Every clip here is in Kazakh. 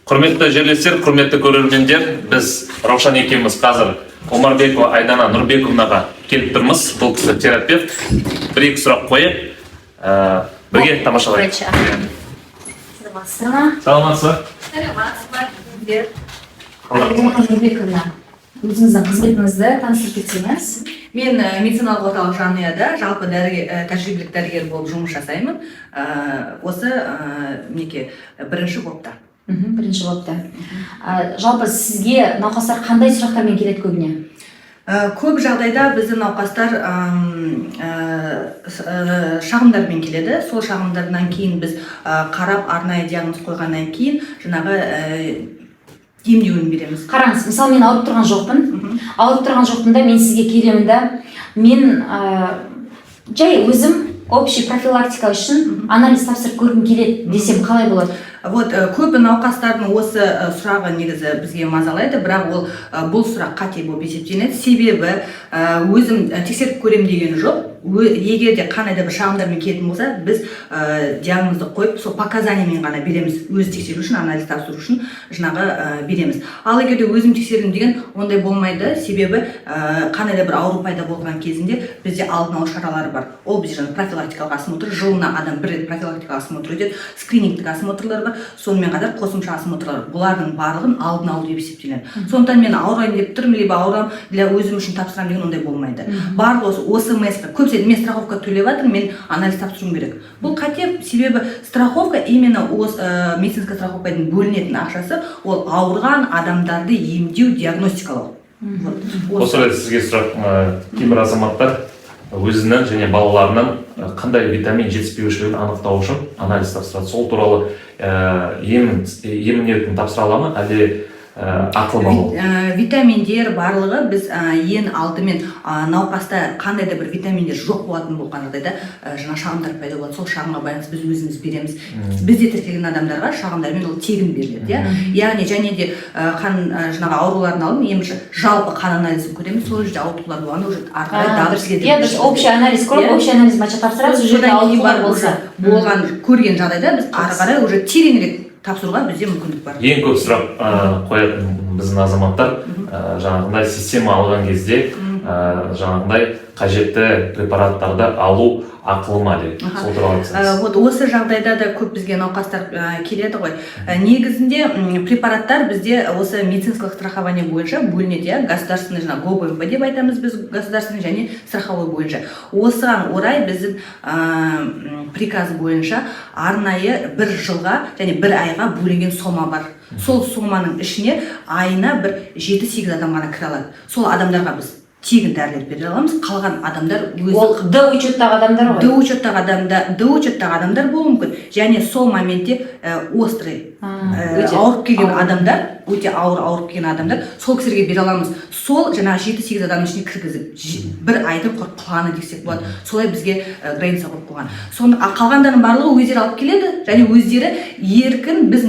Құрметті жерлестер, құрметті көрермендер, біз Раушан екеуміз қазір Омарбекова Айдана Нұрбековнаға келіп тұрмыз. Бұл кісі терапевт. Бір-екі сұрақ қойып, бірге тамашалайық. Саламатсыз ба? Нұрбековна, өзіңіздің қызметіңізді таныстырып кетсеңіз. Мен медициналық орталық жанұяда жалпы тәжірибелік дәрігер болып жұмыс жасаймын. Осы мінекей бірінші бопта. Бірінші бопта. Жалпы сізге науқастар қандай сұрақтармен келеді көбіне? Көп жағдайда біздің науқастар шағымдармен келеді. Сол шағымдардан кейін біз қарап арнайы диагноз қойғаннан кейін жаңағы емдеуін береміз. Қараңыз, мысалы мен ауырып тұрған жоқпын. Ауырып тұрған жоқпын да мен сізге келемін да, мен жай өзім общий профилактика үшін анализ тапсырып көргім келеді десем қалай болады? Вот көбі науқастардың осы сұрағы негізі бізге мазалайды, бірақ бұл сұрақ қате болып есептелінеді. Себебі өзім тексеріп көрем деген жоқ. Егер де қандай да бір шағымдармен келетін болса, біз диагнозды қойып, сол показаниямен ғана береміз. Өзі тексеру үшін, анализ тапсыру үшін жаңағы береміз. Ал егер де өзім тексердім деген ондай болмайды. Себебі қандай да бір ауру пайда болған кезінде бізде алдын алу шаралары бар. Ол бізде профилактикалық осмотр, жылына адам бір рет профилактикалық осмотр өтеді, скринингтік осмотрлар бар. Сонымен қатар қосымша осмотрлар. Бұлардың барлығын алдын алу деп есептеледі. Сондықтан мен ауырайын деп тұрмын, либо ауырам для өзім үшін тапсырам деген ондай болмайды. Барлығы ОСМС-қа көбісі мен страховка төлеп жатырмын, мен анализ тапсыруым керек. Бұл қате, себебі страховка именно медицинская страховкадан бөлінетін ақшасы ол ауырған адамдарды емдеу, диагностикалау. Осы ретте сізге сұрақ, кейбір азаматтар өзінің және балаларының қандай витамин жетіспеушілігін анықтау үшін анализ тапсырады. Сол туралы емін-еркін тапсыра ала ма, әлде ақылы ма ол? Витаминдер барлығы біз ең алдымен науқаста қандай да бір витаминдер жоқ болатын болған жағдайда жаңа шағымдар пайда болады. Сол шағымға байланысты біз өзіміз береміз. Бізде тіркелген адамдарға шағымдармен ол тегін беріледі. Яғни және де қан жаңағы аурулардың алдын ең бірінші жалпы қан анализін көреміз. Сол жерде ауытқулар болғанда уже ары қарай дамып кетеді. Біз общий анализ көріп, общий анализ бойынша тапсырамыз. Сол жерде ауытқулар болса, болған көрген жағдайда біз ары қарай уже тереңірек тапсыруға бізде мүмкіндік бар. Ең көп сұрақ қоятын біздің азаматтар жаңағындай система алған кезде жаңағындай қажетті препараттарды алу ақылы ма деп. Сол туралы айтсаңыз. Вот осы жағдайда да көп бізге науқастар келеді ғой. Негізінде препараттар бізде осы медицинскалық страхование бойынша бөлінеді, государственный жаңа ГОБМП деп айтамыз біз, государственный және страховой бойынша. Осыған орай біздің приказ бойынша арнайы бір жылға және бір айға бөлінген сома бар. Сол соманың ішіне айына бір 7-8 адам ғана кіре алады. Сол адамдарға біз тегін дәрілер бере аламыз. Қалған адамдар өзі ол Д учеттағы адамдар ғой. Д учеттағы адамдар болуы мүмкін. Және сол моментте острый ауырып келген адамдар, өте ауырып келген адамдар, сол кісілерге бере аламыз. Сол жаңағы 7-8 адамның ішіне кіргізіп, бір айдың құлағаны десек болады. Солай бізге граница қойып қойған. Сонда қалғандардың барлығы өздері алып келеді және өздері еркін біз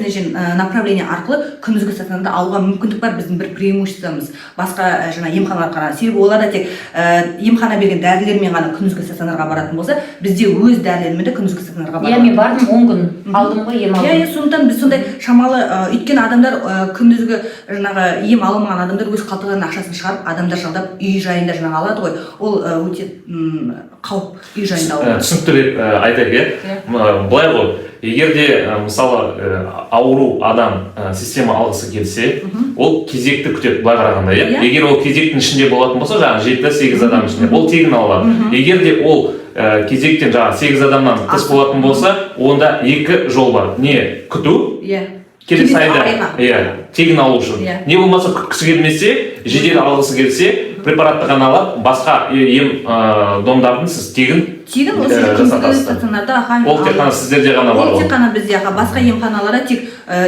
направление арқылы күндізгі стационарда алуға мүмкіндік бар. Біздің бір преимуществомыз басқа жаңағы емханаларға қарағанда. Себебі олар да тек емхана берген дәрілермен ғана күндізгі стационарға баратын болса, бізде өз дәрілермен де күндізгі стационарға барады. Мен бардым 10 күн алдым ғой, ем алдым. Сондықтан біз сондай шамалы өйткені адамдар күндізгі жаңағы ем алмаған адамдар өз қалталарының ақшасын шығарып, адамдар жалдап үй жайында жаңағы алады ғой. Ол өте қауіп үй жайында. Түсініктірек айтайық, былай ғой. Егер де мысалы ауру адам система алғысы келсе, ол кезекті күтеді былай қарағанда. Егер ол кезектің ішінде болатын болса, жаңағы 7-8 адам ішінде, ол тегін алады. Егер де ол кезектен жаңағы 8 адамнан тыс болатын болса, онда екі жол бар. Не күту, келесі айда тегін алу үшін. Не болмаса күткісі келмесе, жедел алғысы келсе, препаратты ғана алып, басқа ем домдарын сіз тегін жасатасыз. Ол тек қана сіздерде ғана бар. Ол тек қана бізде, басқа емханаларға тек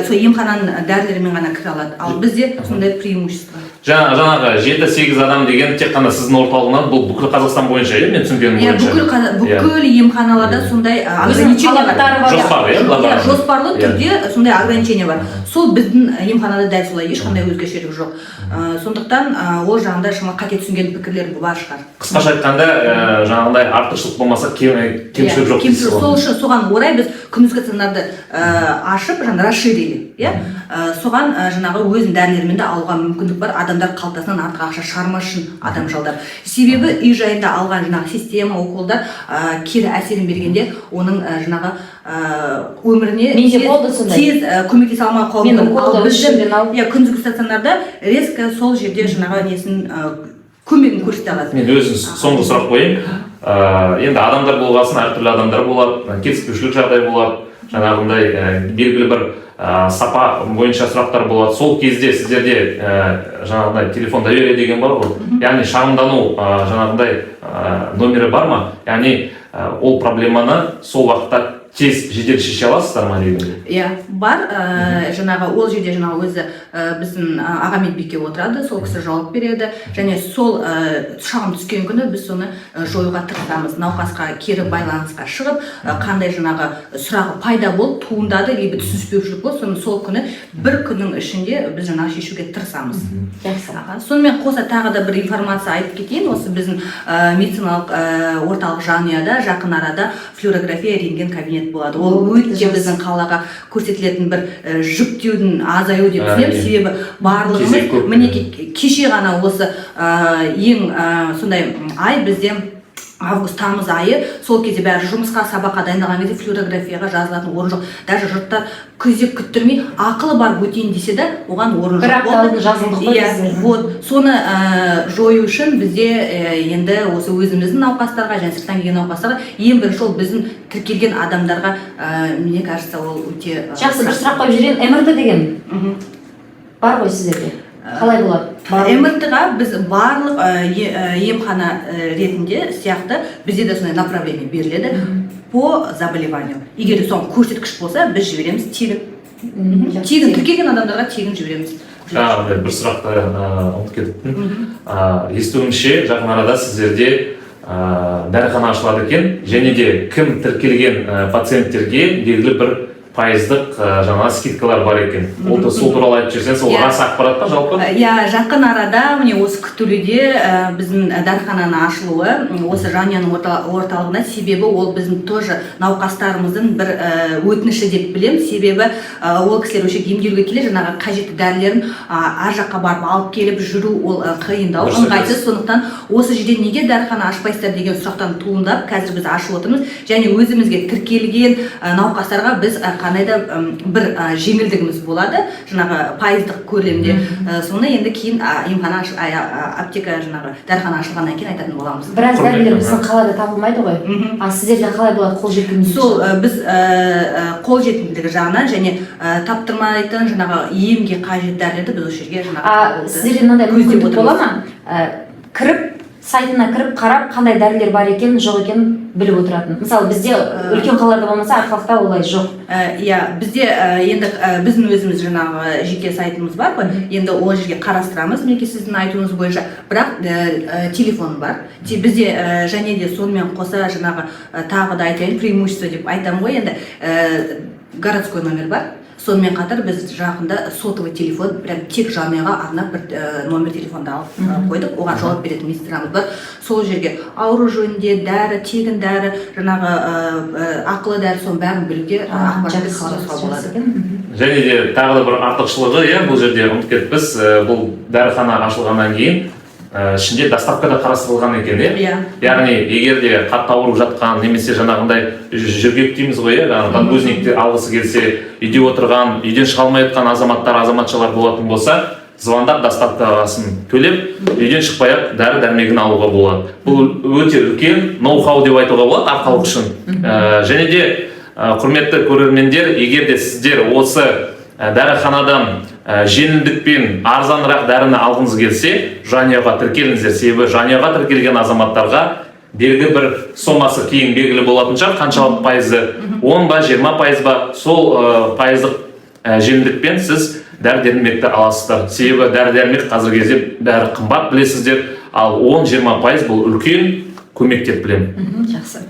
сол емхананың дәрілерімен ғана кіре алады. Ал бізде сондай преимущество. Жаңағы 7-8 адам деген тек қана сіздің орталығынан, бұл бүкіл Қазақстан бойынша, мен түсінгенім бойынша. Бүкіл емханаларда сондай ограничение бар. Жоспарлы түрде сондай ограничение бар. Сол біздің емханада дәл солай, ешқандай өзгешелік жоқ. Сондықтан ол жағында шама қате түсінген пікірлер бар шығар. Қысқаша айтқанда, жаңағындай артықшылық болмаса кемшілік жоқ дейсіз ғой. сол үшін соған орай біз күндізгі стационарды ашып жаңа расширили, иә. Соған жаңағы өзінің дәрілерімен де алуға мүмкіндік бар, адамдар қалтасынан артық ақша шығармас үшін адам жалдап. Себебі үй жайында алған жаңағы система, уколдар кері әсерін бергенде оның жаңағы өміріне тез көмектесе алмай қалуы мүмкін. Ал біздің күндізгі стационарда резко сол жерде жаңағы несін көмегін көрсете алады. Мен өзім соңғы сұрақ қояйын. Енді адамдар болғасын, әртүрлі адамдар болады, келіспеушілік жағдай болады, жаңағындай белгілі бір сапа бойынша сұрақтар болады. Сол кезде сіздерде жаңағындай телефон доверие деген бар ғой. Яғни шағымдану жаңағындай номері бар ма? Яғни ол проблеманы сол уақытта тез жедел шеше аласыздар ма дегенде? Иә, бар. Жаңағы ол жерде жаңағы өзі біздің аға медбике отырады, сол кісі жауап береді, және сол шағым түскен күні біз соны жоюға тырысамыз. Науқасқа кері байланысқа шығып, қандай жаңағы сұрағы пайда болып туындады, либо түсініспеушілік болды, соны сол күні бір күннің ішінде біз жаңағы шешуге тырысамыз. Сонымен қоса тағы да бір информация айтып кетейін. Осы біздің медициналық орталық жанұяда жақын арада флюорография рентген кабинет болады. Ол өте біздің қалаға көрсетілетін бір жүктеудің азаю деп түсінемін. Себебі барлығымыз міне кеше ғана осы ең сондай ай бізде август, тамыз айы, сол кезде бәрі жұмысқа, сабаққа дайындалған кезде флюорографияға жазылатын орын жоқ. Даже жұрттар күзеп күттірмей ақылы бар өтейін десе де, оған орын жоқ. Бір апталығы жазылдық қой. Вот, соны жою үшін бізде енді осы өзіміздің науқастарға, және сырттан келген науқастарға ең бірінші ол біздің тіркелген адамдарға, мне кажется, ол өте жақсы. Бір сұрақ қойып жіберейін. МРТ деген бар ғой сіздерде? Қалай болады? МРТ-ға біз барлық емхана ретінде сияқты бізде де сондай направление беріледі по заболеванию. Егер соң көрсеткіш болса, біз жібереміз тегін. Тегін тіркелген адамдарға тегін жібереміз. Бір сұрақты ұмытып кеттім. Естуімше жақын арада сіздерде дәріхана ашылады екен, және де кім тіркелген пациенттерге белгілі бір пайыздық жаңа скидкалар бар екен. Ол сол туралы айтып жүрсеңіз, ол рас ақпарат па жалпы? Иә, жақын арада міне осы күтілуде біздің дәріхананың ашылуы осы жанұяның орталығына, себебі ол біздің тоже науқастарымыздың бір өтініші деп білем. Себебі ол кісілер өшек емделуге келе жаңағы қажетті дәрілерін ар жаққа барып алып келіп жүру ол қиындау, ыңғайсыз. Сондықтан осы жерде неге дәріхана ашпайсыздар деген сұрақтан туындап, қазір біз ашып отырмыз, және өзімізге тіркелген науқастарға біз қандай да бір жеңілдігіміз болады, жаңағы пайыздық көлемде. Соны енді кейін емхана аптека жаңағы дәріхана ашылғаннан кейін айтатын боламыз. Біраз дәрілер біздің қалада табылмайды ғой. А сіздерде қалай болады қол жеткізу? Сол біз қол жетімділігі жағынан және таптырмайтын жаңағы емге қажет дәрілерді біз осы жерге жаңағы сіздерде мынандай мүмкіндік бола ма? Кіріп сайтына кіріп қарап қандай дәрілер бар екен, жоқ екен біліп отыратын. Мысалы бізде үлкен қалаларда болмаса, арқалықта олай жоқ. Иә, бізде енді біздің өзіміз жаңағы жеке сайтымыз бар ғой. Енді ол жерге қарастырамыз, мінекей сіздің айтуыңыз бойынша. Бірақ телефон бар. Бізде және де сонымен қоса жаңағы тағы да айтайын, преимущество деп айтамын ғой. Енді городской номер бар. Сонымен қатар біз жақында сотовый телефон, прям тек жанұяға арнап бір номер телефонды алып қойдық. Оған жауап беретін медсестрамыз бар. Сол жерге ауру жөнінде дәрі, тегін дәрі, жаңағы ақылы дәрі, соның бәрін білуге ақпаратты қалауға болады. Және де тағы да бір артықшылығы, бұл жерде ұмытып кетіппіз, бұл дәріхана ашылғаннан кейін ішінде доставкада қарастырылған екен, яғни егер де қатты ауырып жатқан немесе жаңағындай жүргек дейміз ғой, подгузниктер алғысы келсе, үйде отырған, үйден шыға алмай жатқан азаматшалар болатын болса, звондап доставкасын төлеп, үйден шықпай-ақ дәрі-дәрмегін алуға болады. Бұл өте үлкен ноу-хау деп айтуға болады арқалық үшін. Және де құрметті көрермендер, егер де сіздер осы дәріханадан жеңілдікпен арзанырақ дәріні алғыңыз келсе, жанұяға тіркеліңіздер. Себебі жанұяға тіркелген азаматтарға белгілі бір сомасы кейін белгілі болатын шығар, қаншалық пайызы, 10 ба, 20 пайыз ба, сол пайыздық жеңілдікпен сіз дәрі-дәрмекті аласыздар. Себебі дәрі-дәрмек қазір кезде бәрі қымбат білесіздер, ал 10-20 пайыз бұл үлкен көмек деп білемін. Жақсы.